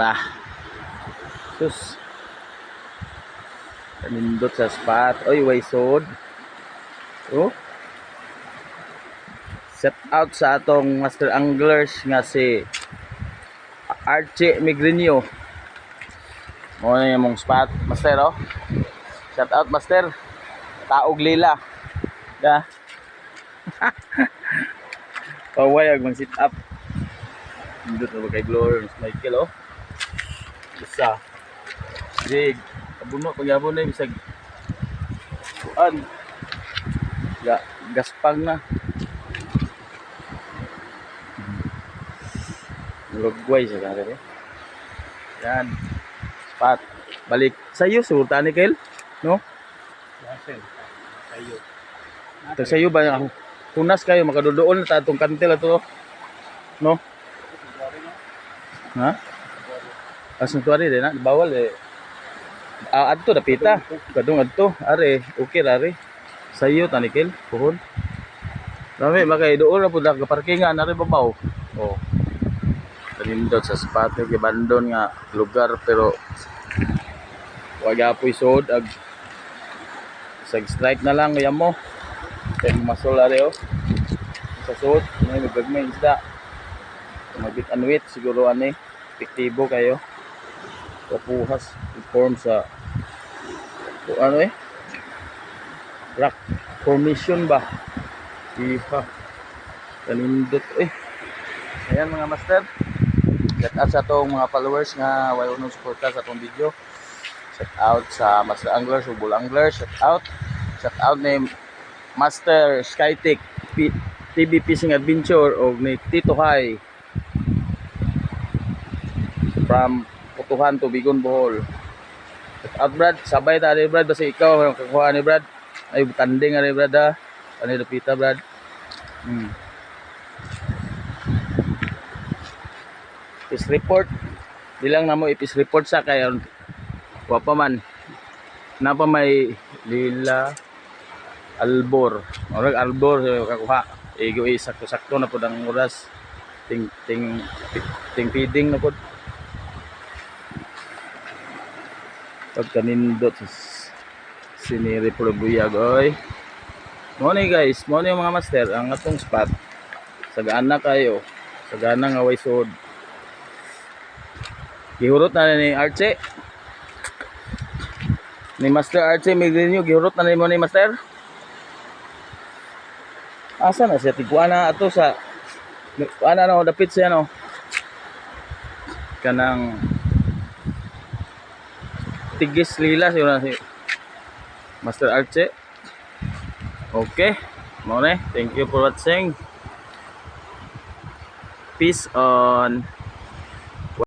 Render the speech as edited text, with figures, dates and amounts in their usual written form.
Tara. Sus. Kanindot sa spot. Oy, way sod. Oh. Set out sa atong master anglers nga si Archie Migrinio. Mo na yung spot, master, oh. Shout out, master. Taog lila. Ya. Pawayag mag sit up. Indot na ba kay Glory Michael, oh. Isa. Jig. Kabuno pagyabon na bisag. Kuan. Ya, gaspang na. Uruguay sa kanila, eh. Yan. Spot. Balik sayo sultan ni Kel, no? Sayo. Tag sayo ba ang hunas kayo makadudoon ta atong kantel ato, no? Ha? Asuntuari din na bawal eh. Adto dapita. Kadung adto, are okay are. Sayo tanikel puhon. Dami makay doon na pud ka parkingan are babaw. Oh. Kanindot sa spot ng abandon nga lugar pero wag apoy sod ag sag strike na lang kaya mo. Kay masol are, oh. Sa sod, may magagmay isda. Magbit anwit siguro ani epektibo kayo. Kapuhas form sa ano rock formation ba. Iha. Kanindot ayan mga master. Shout out sa atong mga followers nga wala nang suporta sa atong video. Shout out sa Master Anglers ug Bull Anglers. Shout out. Shout out ni Master Skytech TV Fishing Adventure og ni Tito Hay from Putuhan to Bigon, Bohol. Shout out, Brad. Sabay ta rin, Brad, basta ikaw kakuha ni Brad. Ay tanding ani Brad, ha. Ani dapita, Brad. Is report bilang namo ipis report sa kay wa pa man napa may lila albor orag albor kakuha igo sakto-sakto na pud ang oras ting feeding na pud pagkanindot siniri pud buyag oy mo ni guys mo ni mga master ang atong spot sagana kayo sagana nga way sod. Gihurot na ni Archie. Ni Master Archie Migrinio, gihurot na ni mo ni Master. Asa na siya? Tigwa na ato sa ana no, dapit siya no. Kanang tigis lila siya si Master Archie. Okay. Mo ni. Thank you for watching. Peace on.